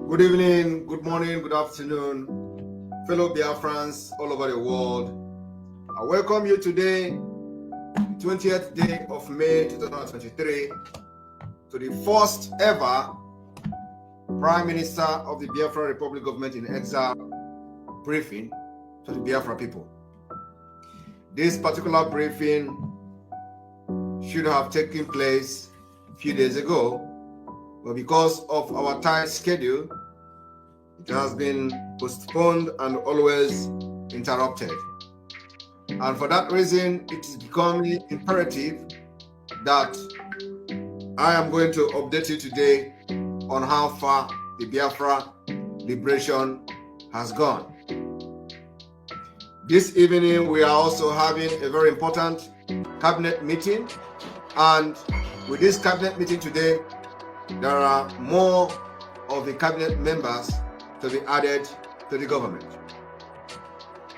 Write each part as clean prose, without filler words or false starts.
Good evening, good morning, good afternoon, fellow Biafrans all over the world. I welcome you today, 20th day of May 2023, to the first ever Prime Minister of the Biafra Republic Government in Exile briefing to the Biafra people. This particular briefing should have taken place a few days ago, but because of our tight schedule, it has been postponed and always interrupted. And for that reason, it is becoming imperative that I am going to update you today on how far the Biafra liberation has gone. This evening, we are also having a very important cabinet meeting. And with this cabinet meeting today, there are more of the cabinet members to be added to the government.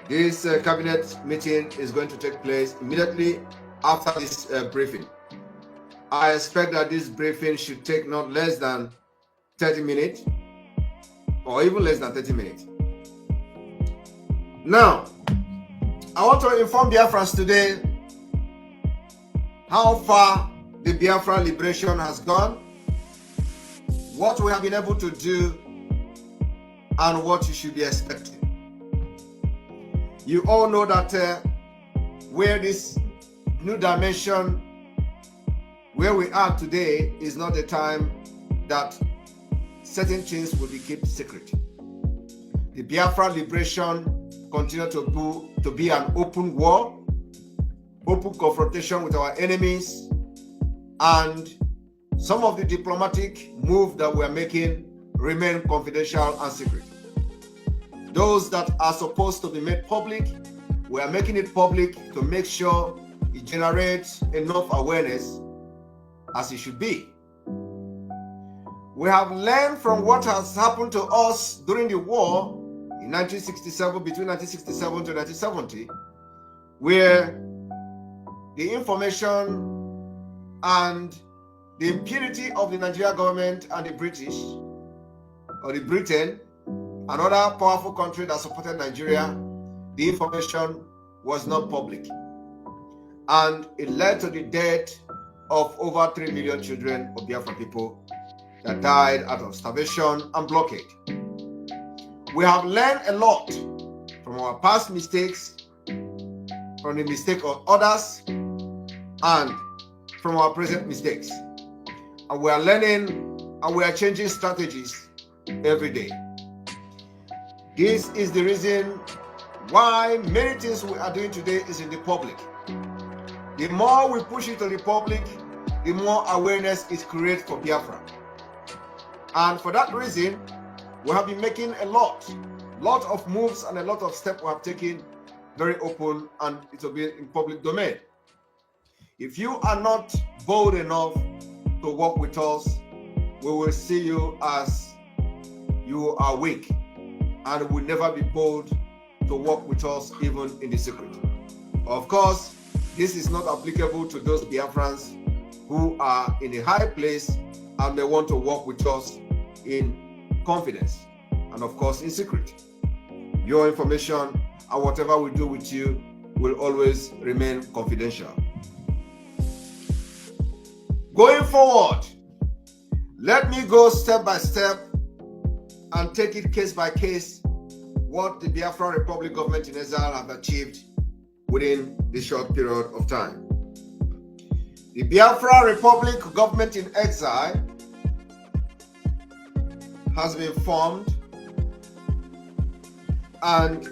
This cabinet meeting is going to take place immediately after this briefing. I expect that this briefing should take not less than 30 minutes or even less than 30 minutes. Now, I want to inform Biafrans today how far the Biafra liberation has gone, what we have been able to do, and what you should be expecting. You all know that where this new dimension, where we are today, is not the time that certain things will be kept secret. The Biafra liberation continues to be an open war, open confrontation with our enemies, and some of the diplomatic moves that we are making remain confidential and secret. Those that are supposed to be made public, we are making it public to make sure it generates enough awareness as it should be. We have learned from what has happened to us during the war in 1967, between 1967 to 1970, where the information and the impunity of the Nigerian government and the British, or the Britain, another powerful country that supported Nigeria, the information was not public. And it led to the death of over 3 million children of Biafra people that died out of starvation and blockade. We have learned a lot from our past mistakes, from the mistake of others, and from our present mistakes. And we are learning and we are changing strategies every day. This is the reason why many things we are doing today is in the public. The more we push it to the public, the more awareness is created for Biafra. And for that reason, we have been making a lot of moves and a lot of steps we have taken very open, and it will be in public domain. If you are not bold enough to work with us, we will see you as you are weak, and will never be bold to work with us even in the secret. Of course, this is not applicable to those Biafrans who are in a high place and they want to work with us in confidence and of course in secret. Your information and whatever we do with you will always remain confidential. Going forward, let me go step by step and take it case by case what the Biafra Republic government in exile have achieved within this short period of time. The Biafra Republic government in exile has been formed, and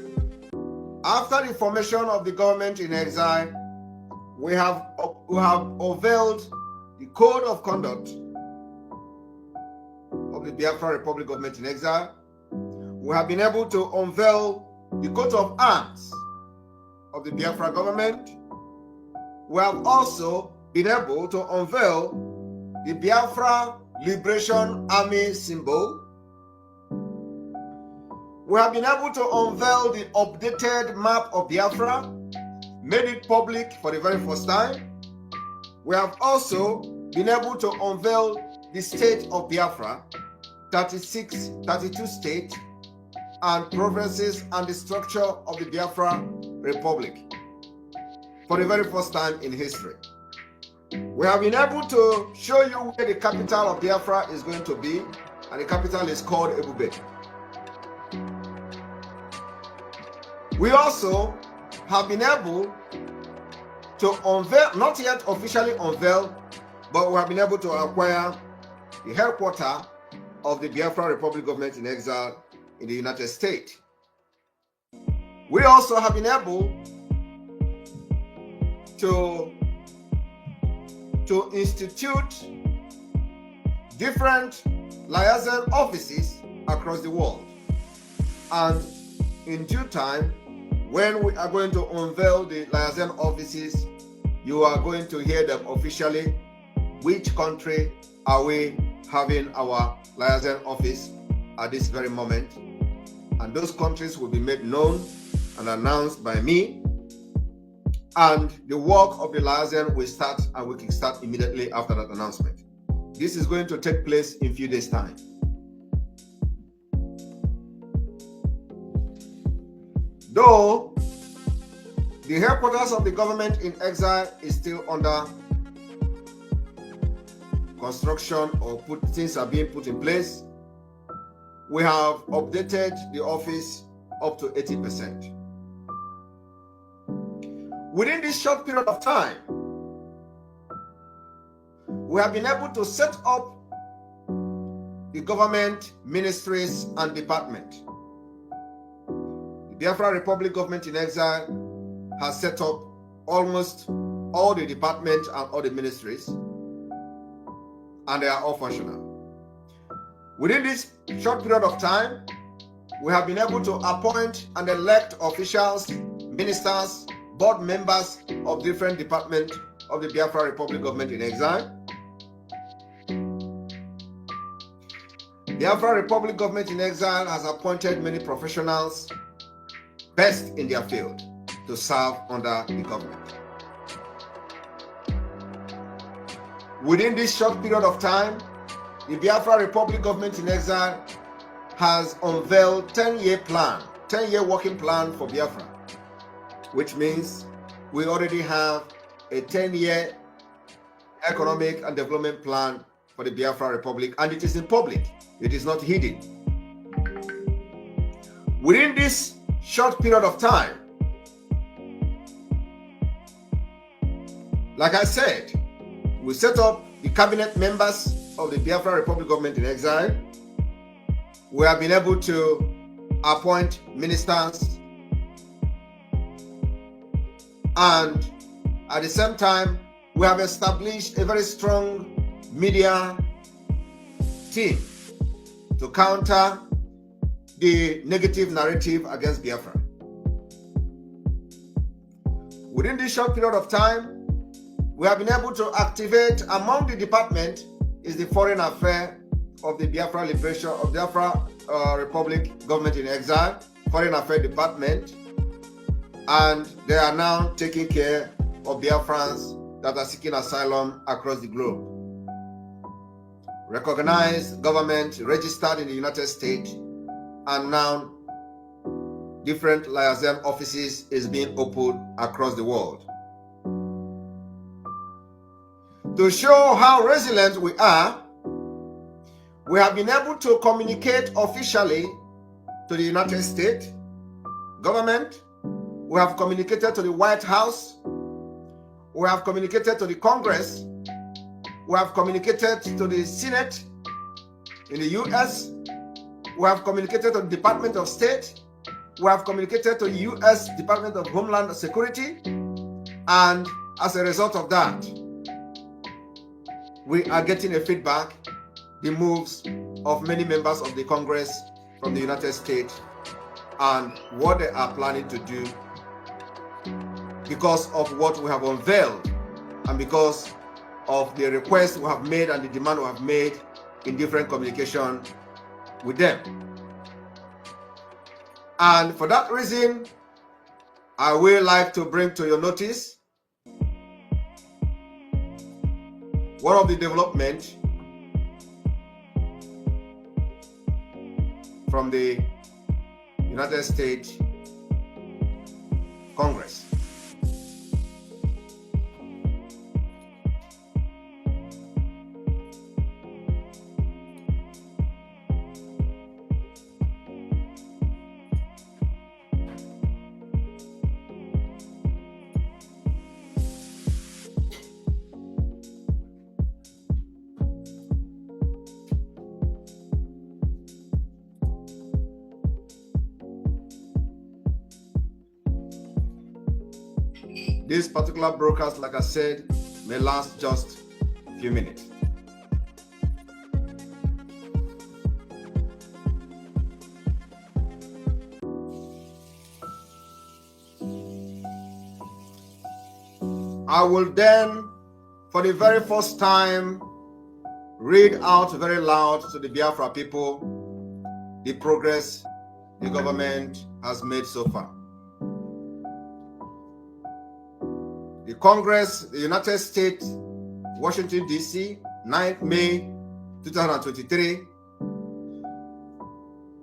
after the formation of the government in exile, we have unveiled the code of conduct of the Biafra Republic government in exile. We have been able to unveil the coat of arms of the Biafra government. We have also been able to unveil the Biafra Liberation Army symbol. We have been able to unveil the updated map of Biafra, made it public for the very first time. We have also been able to unveil the state of Biafra, 32 states and provinces and the structure of the Biafra Republic for the very first time in history. We have been able to show you where the capital of Biafra is going to be, and the capital is called Ebube. We also have been able to unveil, not yet officially unveil, but we have been able to acquire the headquarters of the Biafra Republic government in exile in the United States. We also have been able to institute different liaison offices across the world. And in due time, when we are going to unveil the liaison offices, you are going to hear them officially. Which country are we having our liaison office at this very moment? And those countries will be made known and announced by me. And the work of the liaison will start, and we can start immediately after that announcement. This is going to take place in a few days' time. Though the headquarters of the government in exile is still under construction, or things are being put in place, we have updated the office up to 80%. Within this short period of time, we have been able to set up the government ministries and departments. The Biafra Republic government in exile has set up almost all the departments and all the ministries, and they are all functional. Within this short period of time, we have been able to appoint and elect officials, ministers, board members of different departments of the Biafra Republic government in exile. Biafra Republic government in exile has appointed many professionals best in their field to serve under the government. Within this short period of time, the Biafra Republic government in exile has unveiled 10-year working plan for Biafra, which means we already have a 10-year economic and development plan for the Biafra Republic, and it is in public. It is not hidden. Within this short period of time, like I said, we set up the cabinet members of the Biafra Republic government in exile. We have been able to appoint ministers, and at the same time, we have established a very strong media team to counter the negative narrative against Biafra. Within this short period of time, we have been able to activate, among the department is the Foreign Affairs of the Biafra Liberation of Biafra Republic government in exile, Foreign Affairs Department, and they are now taking care of Biafrans that are seeking asylum across the globe. Recognized government, registered in the United States, and now different liaison offices is being opened across the world. To show how resilient we are, we have been able to communicate officially to the United States government. We have communicated to the White House. We have communicated to the Congress. We have communicated to the Senate in the US. We have communicated to the Department of State. We have communicated to the US Department of Homeland Security. And as a result of that, we are getting a feedback, the moves of many members of the Congress from the United States and what they are planning to do because of what we have unveiled and because of the request we have made and the demand we have made in different communication with them. And for that reason, I will like to bring to your notice one of the development from the United States Congress. This particular broadcast, like I said, may last just a few minutes. I will then, for the very first time, read out very loud to the Biafra people the progress the government has made so far. The Congress, the United States, Washington, D.C., 9th May 2023,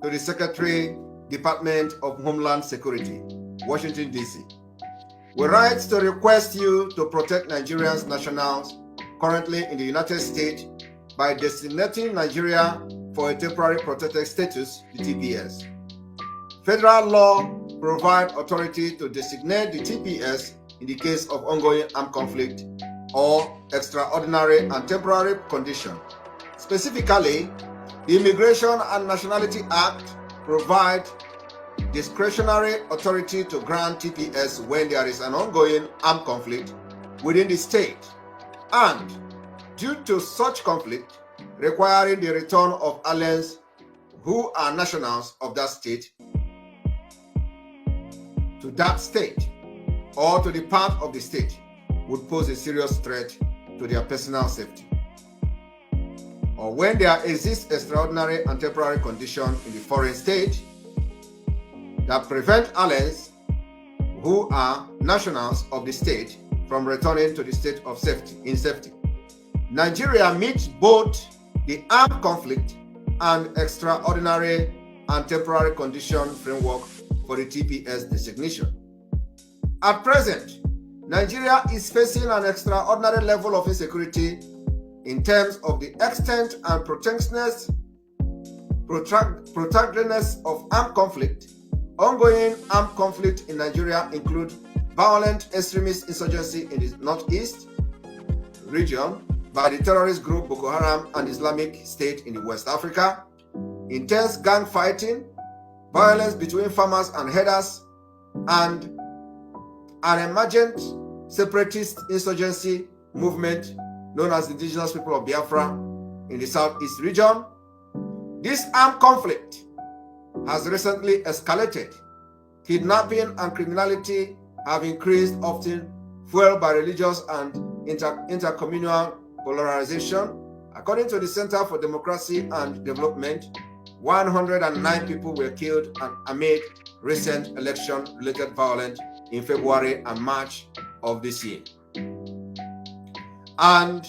to the Secretary, Department of Homeland Security, Washington, D.C. We write to request you to protect Nigerians nationals currently in the United States by designating Nigeria for a temporary protected status, the TPS. Federal law provides authority to designate the TPS in the case of ongoing armed conflict or extraordinary and temporary condition. Specifically, the Immigration and Nationality Act provides discretionary authority to grant TPS when there is an ongoing armed conflict within the state, and due to such conflict, requiring the return of aliens who are nationals of that state to that state or to the part of the state would pose a serious threat to their personal safety. Or when there exists extraordinary and temporary condition in the foreign state that prevent aliens who are nationals of the state from returning to the state of safety in safety. Nigeria meets both the armed conflict and extraordinary and temporary condition framework for the TPS designation. At present, Nigeria is facing an extraordinary level of insecurity in terms of the extent and protractedness of armed conflict. Ongoing armed conflict in Nigeria include violent extremist insurgency in the northeast region by the terrorist group Boko Haram and Islamic State in the West Africa, intense gang fighting, violence between farmers and herders, and an emergent separatist insurgency movement known as the Indigenous People of Biafra in the southeast region. This armed conflict has recently escalated. Kidnapping and criminality have increased, often fueled by religious and intercommunal polarization. According to the Center for Democracy and Development, 109 people were killed amid recent election-related violence in February and March of this year. And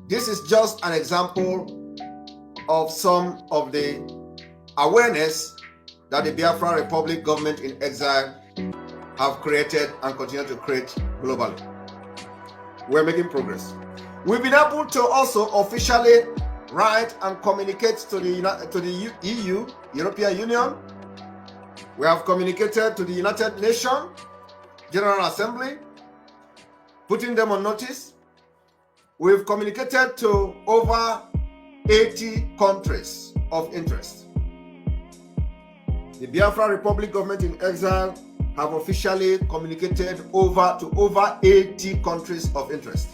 this is just an example of some of the awareness that the Biafra Republic government in exile have created and continue to create globally. We're making progress. We've been able to also officially write and communicate to the EU, European Union. We have communicated to the United Nations General Assembly, putting them on notice. We've communicated to over 80 countries of interest. The Biafra Republic government in exile have officially communicated to over 80 countries of interest.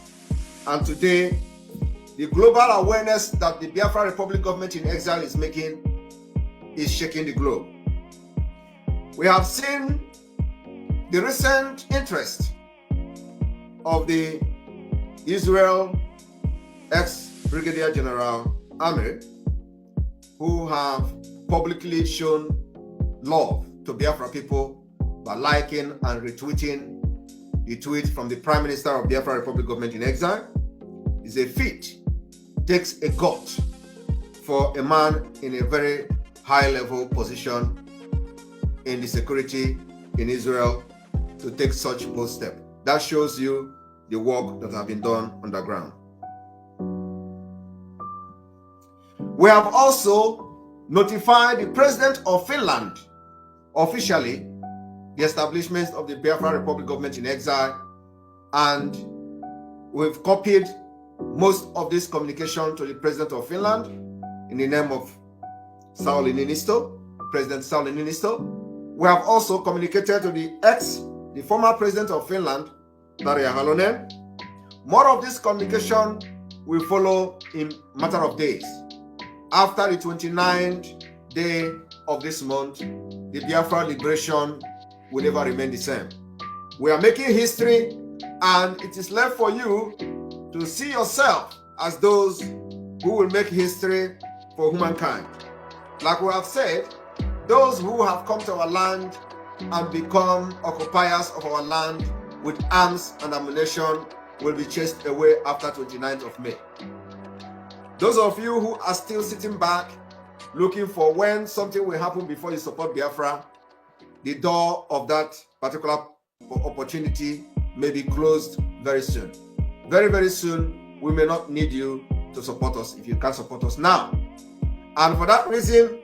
And today, the global awareness that the Biafra Republic government in exile is making is shaking the globe. We have seen the recent interest of the Israel ex-Brigadier General Amir, who have publicly shown love to Biafra people by liking and retweeting the tweet from the Prime Minister of Biafra Republic government in exile. Is a feat, takes a gut for a man in a very high-level position in the security in Israel to take such bold step. That shows you the work that has been done underground. We have also notified the President of Finland officially the establishment of the Biafra Republic government in exile, and we've copied most of this communication to the President of Finland in the name of Sauli Niinisto, President Sauli Niinisto. We have also communicated to the former President of Finland, Tarja Halonen. More of this communication will follow in matter of days. After the 29th day of this month, the Biafra liberation will never remain the same. We are making history, and it is left for you to see yourself as those who will make history for humankind. Like we have said, those who have come to our land and become occupiers of our land with arms and ammunition will be chased away after 29th of May. Those of you who are still sitting back, looking for when something will happen before you support Biafra, the door of that particular opportunity may be closed very soon. Very, very soon, we may not need you to support us if you can't support us now. And for that reason,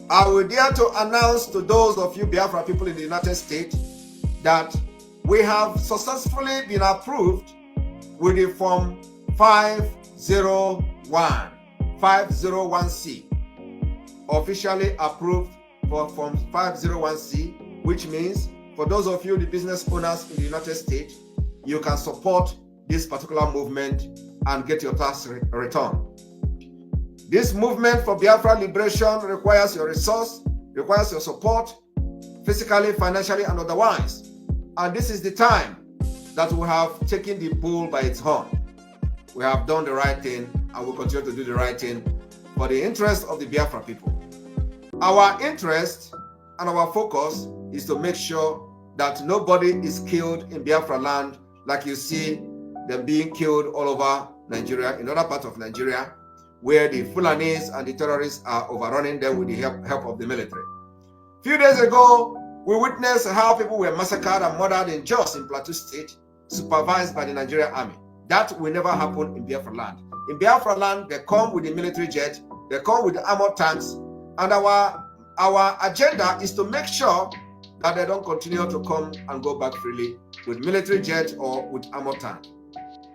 I will dare to announce to those of you Biafra people in the United States that we have successfully been approved with the Form 501C, officially approved for Form 501C, which means for those of you, the business owners in the United States, you can support this particular movement and get your tax return. This movement for Biafra liberation requires your resource, requires your support, physically, financially, and otherwise. And this is the time that we have taken the bull by its horn. We have done the right thing, and will continue to do the right thing for the interest of the Biafra people. Our interest and our focus is to make sure that nobody is killed in Biafra land like you see them being killed all over Nigeria, in other parts of Nigeria, where the Fulanis and the terrorists are overrunning them with the help of the military. A few days ago, we witnessed how people were massacred and murdered in Jos in Plateau State, supervised by the Nigerian army. That will never happen in Biafra land. In Biafra land, they come with the military jet, they come with the armored tanks, and our agenda is to make sure that they don't continue to come and go back freely with military jet or with armored tank.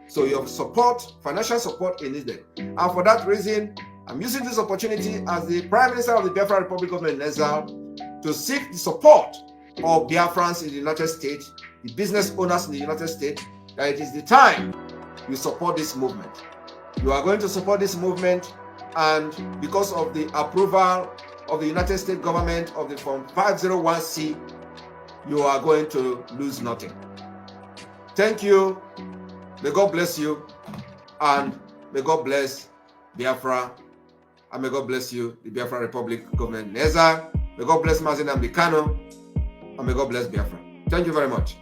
So your support, financial support is needed. And for that reason, I'm using this opportunity as the Prime Minister of the Biafra Republic government in exile to seek the support of Biafrans in the United States, the business owners in the United States, that it is the time you support this movement. You are going to support this movement, and because of the approval of the United States government of the Form 501C, you are going to lose nothing. Thank you. May God bless you, and may God bless Biafra, and may God bless you, the Biafra Republic government in exile. May God bless Mazi Nnamdi Kanu, and may God bless Biafra. Thank you very much.